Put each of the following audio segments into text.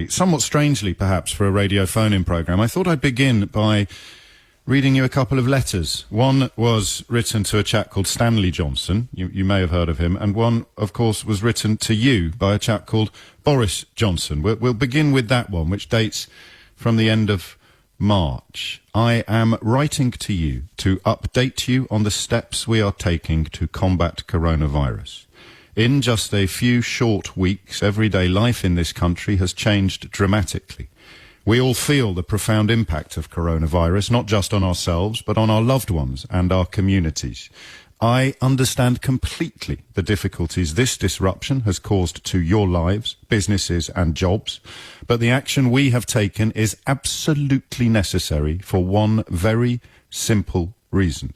Somewhat strangely, perhaps, for a radio phone-in programme, I thought I'd begin by reading you a couple of letters. One was written to a chap called Stanley Johnson, you may have heard of him, and one, of course, was written to you by a chap called Boris Johnson. We'll begin with that one, which dates from the end of March. I am writing to you to update you on the steps we are taking to combat coronavirus. In just a few short weeks, everyday life in this country has changed dramatically. We all feel the profound impact of coronavirus, not just on ourselves, but on our loved ones and our communities. I understand completely the difficulties this disruption has caused to your lives, businesses and jobs, but the action we have taken is absolutely necessary for one very simple reason.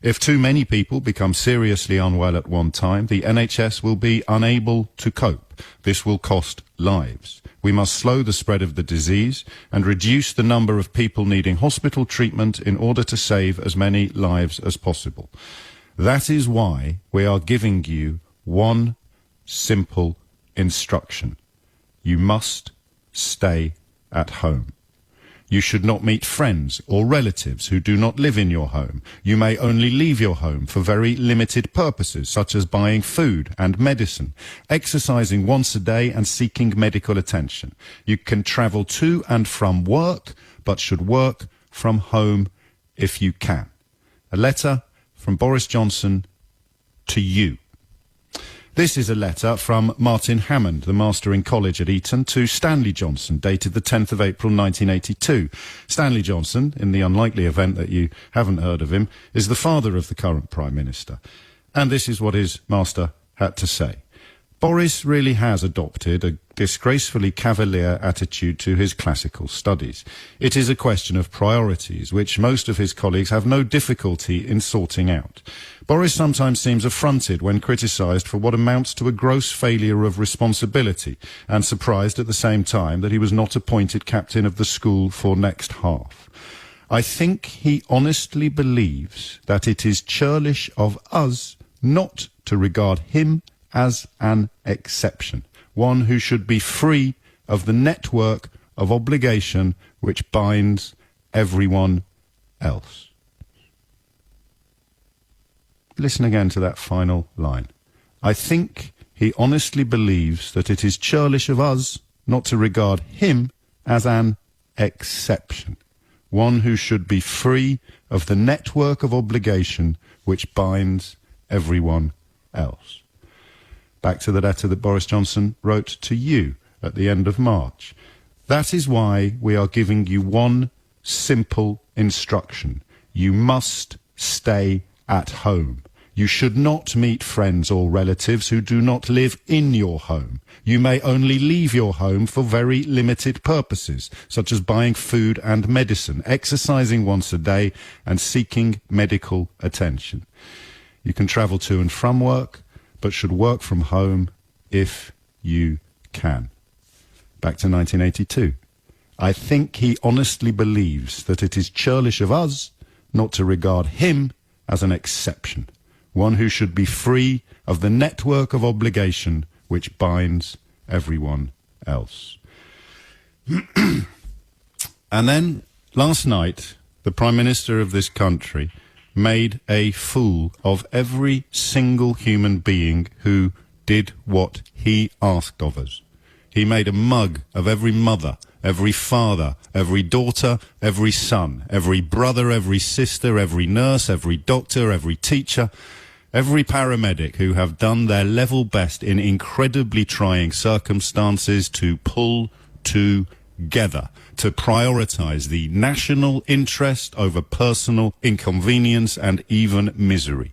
If too many people become seriously unwell at one time, the NHS will be unable to cope. This will cost lives. We must slow the spread of the disease and reduce the number of people needing hospital treatment in order to save as many lives as possible. That is why we are giving you one simple instruction. You must stay at home. You should not meet friends or relatives who do not live in your home. You may only leave your home for very limited purposes, such as buying food and medicine, exercising once a day and seeking medical attention. You can travel to and from work, but should work from home if you can. A letter from Boris Johnson to you. This is a letter from Martin Hammond, the Master in College at Eton, to Stanley Johnson, dated the 10th of April 1982. Stanley Johnson, in the unlikely event that you haven't heard of him, is the father of the current Prime Minister. And this is what his master had to say. Boris really has adopted a disgracefully cavalier attitude to his classical studies. It is a question of priorities, which most of his colleagues have no difficulty in sorting out. Boris sometimes seems affronted when criticised for what amounts to a gross failure of responsibility, and surprised at the same time that he was not appointed captain of the school for next half. I think he honestly believes that it is churlish of us not to regard him as an exception, one who should be free of the network of obligation which binds everyone else. Listen again to that final line. I think he honestly believes that it is churlish of us not to regard him as an exception, one who should be free of the network of obligation which binds everyone else. Back to the letter that Boris Johnson wrote to you at the end of March. That is why we are giving you one simple instruction. You must stay at home. You should not meet friends or relatives who do not live in your home. You may only leave your home for very limited purposes, such as buying food and medicine, exercising once a day, and seeking medical attention. You can travel to and from work, but should work from home if you can. Back to 1982. I think he honestly believes that it is churlish of us not to regard him as an exception, one who should be free of the network of obligation which binds everyone else. And then, last night, the Prime Minister of this country made a fool of every single human being who did what he asked of us. He made a mug of every mother, every father, every daughter, every son, every brother, every sister, every nurse, every doctor, every teacher, every paramedic who have done their level best in incredibly trying circumstances to pull together, to prioritise the national interest over personal inconvenience and even misery.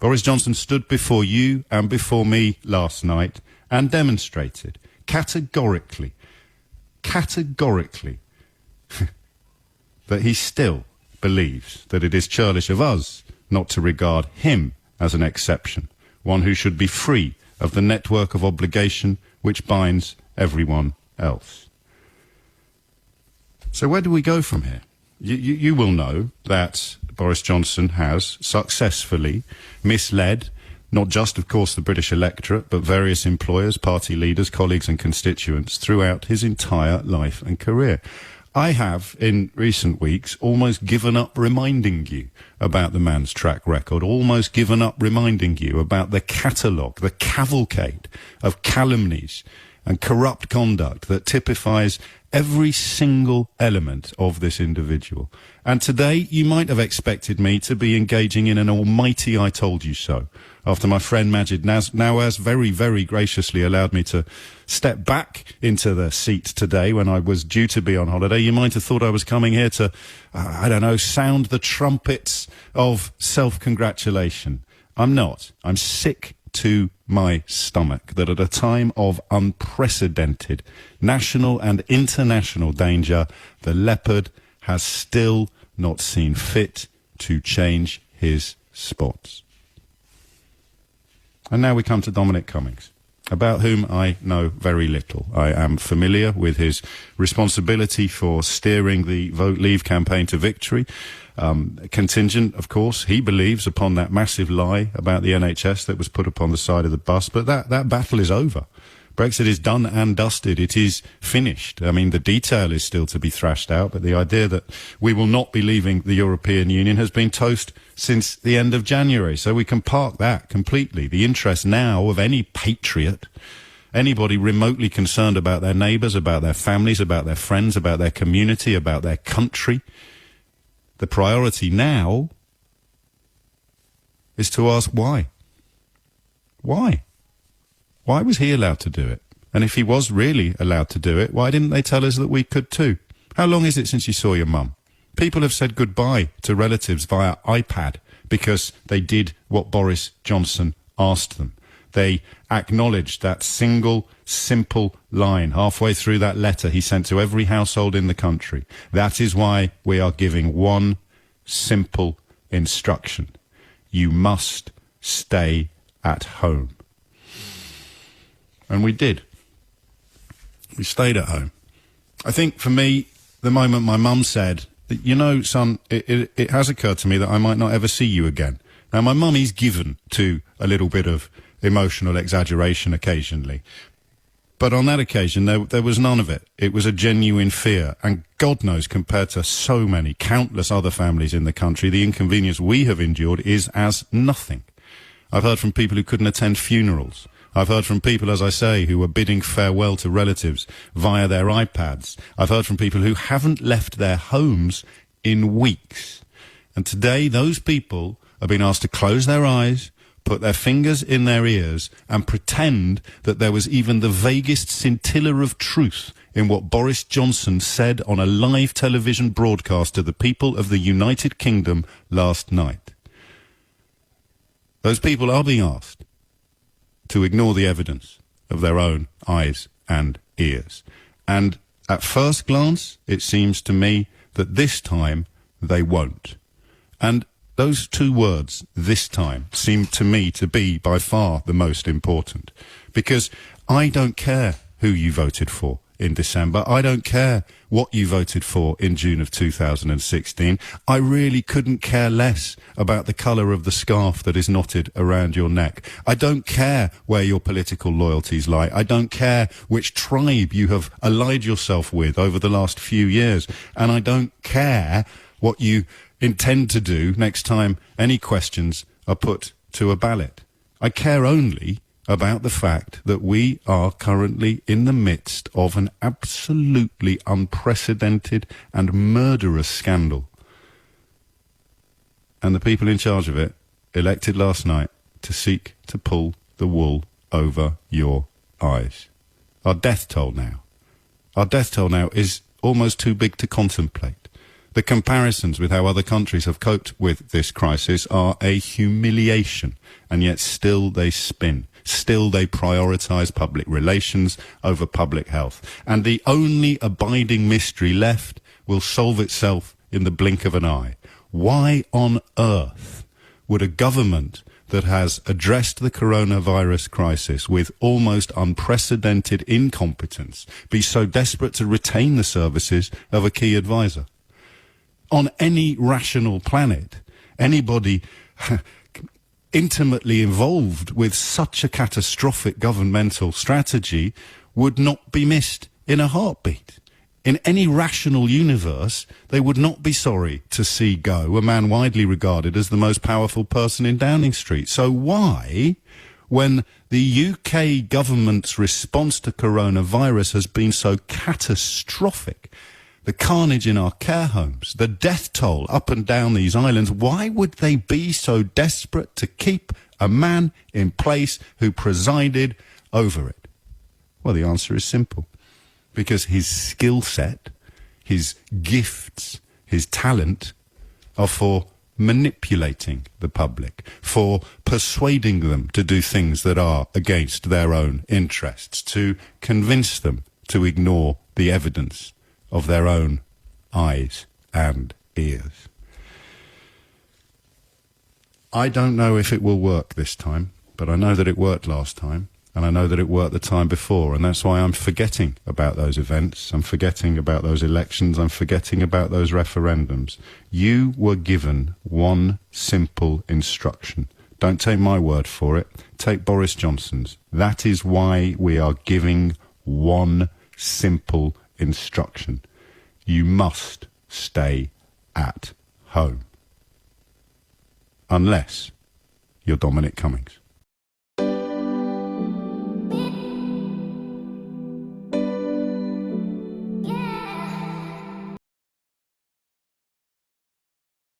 Boris Johnson stood before you and before me last night and demonstrated categorically, that he still believes that it is churlish of us not to regard him as an exception, one who should be free of the network of obligation which binds everyone else. So where do we go from here? You will know that Boris Johnson has successfully misled Not just, of course, the British electorate, but various employers, party leaders, colleagues and constituents throughout his entire life and career. I have, in recent weeks, almost given up reminding you about the man's track record, almost given up reminding you about the catalogue, the cavalcade of calumnies and corrupt conduct that typifies every single element of this individual. And today, you might have expected me to be engaging in an almighty I told you so, after my friend Majid Nawaz very, very graciously allowed me to step back into the seat today when I was due to be on holiday. You might have thought I was coming here to, I don't know, sound the trumpets of self-congratulation. I'm not. I'm sick to my stomach that at a time of unprecedented national and international danger, the leopard has still not seen fit to change his spots. And now we come to Dominic Cummings, about whom I know very little. I am familiar with his responsibility for steering the Vote Leave campaign to victory. Contingent, of course, he believes, upon that massive lie about the NHS that was put upon the side of the bus. But that battle is over. Brexit is done and dusted. It is finished. I mean, the detail is still to be thrashed out, but the idea that we will not be leaving the European Union has been toast since the end of January. So we can park that completely. The interest now of any patriot, anybody remotely concerned about their neighbours, about their families, about their friends, about their community, about their country, the priority now is to ask why. Why? Why was he allowed to do it? And if he was really allowed to do it, why didn't they tell us that we could too? How long is it since you saw your mum? People have said goodbye to relatives via iPad because they did what Boris Johnson asked them. They acknowledged that single, simple line halfway through that letter he sent to every household in the country. That is why we are giving one simple instruction. You must stay at home. And we did. We stayed at home. I think for me, the moment my mum said, you know, son, it has occurred to me that I might not ever see you again. Now, my mum is given to a little bit of emotional exaggeration occasionally. But on that occasion, there was none of it. It was a genuine fear. And God knows, compared to so many, countless other families in the country, the inconvenience we have endured is as nothing. I've heard from people who couldn't attend funerals. I've heard from people, as I say, who were bidding farewell to relatives via their iPads. I've heard from people who haven't left their homes in weeks. And today, those people are being asked to close their eyes, put their fingers in their ears, and pretend that there was even the vaguest scintilla of truth in what Boris Johnson said on a live television broadcast to the people of the United Kingdom last night. Those people are being asked to ignore the evidence of their own eyes and ears. And at first glance, it seems to me that this time they won't. And those two words, this time, seem to me to be by far the most important. Because I don't care who you voted for in December. I don't care what you voted for in June of 2016. I really couldn't care less about the colour of the scarf that is knotted around your neck. I don't care where your political loyalties lie. I don't care which tribe you have allied yourself with over the last few years. And I don't care what you intend to do next time any questions are put to a ballot. I care only about the fact that we are currently in the midst of an absolutely unprecedented and murderous scandal. And the people in charge of it elected last night to seek to pull the wool over your eyes. Our death toll now is almost too big to contemplate. The comparisons with how other countries have coped with this crisis are a humiliation, and yet still they spin. Still they prioritise public relations over public health. And the only abiding mystery left will solve itself in the blink of an eye. Why on earth would a government that has addressed the coronavirus crisis with almost unprecedented incompetence be so desperate to retain the services of a key advisor? On any rational planet, anybody intimately involved with such a catastrophic governmental strategy would not be missed in a heartbeat. In any rational universe, they would not be sorry to see go a man widely regarded as the most powerful person in Downing Street. So why, when the UK government's response to coronavirus has been so catastrophic, the carnage in our care homes, the death toll up and down these islands, why would they be so desperate to keep a man in place who presided over it? Well, the answer is simple. Because his skill set, his gifts, his talent are for manipulating the public, for persuading them to do things that are against their own interests, to convince them to ignore the evidence of their own eyes and ears. I don't know if it will work this time, but I know that it worked last time, and I know that it worked the time before, and that's why I'm forgetting about those events, I'm forgetting about those elections, I'm forgetting about those referendums. You were given one simple instruction. Don't take my word for it, take Boris Johnson's. That is why we are giving one simple instruction. You must stay at home. Unless you're Dominic Cummings.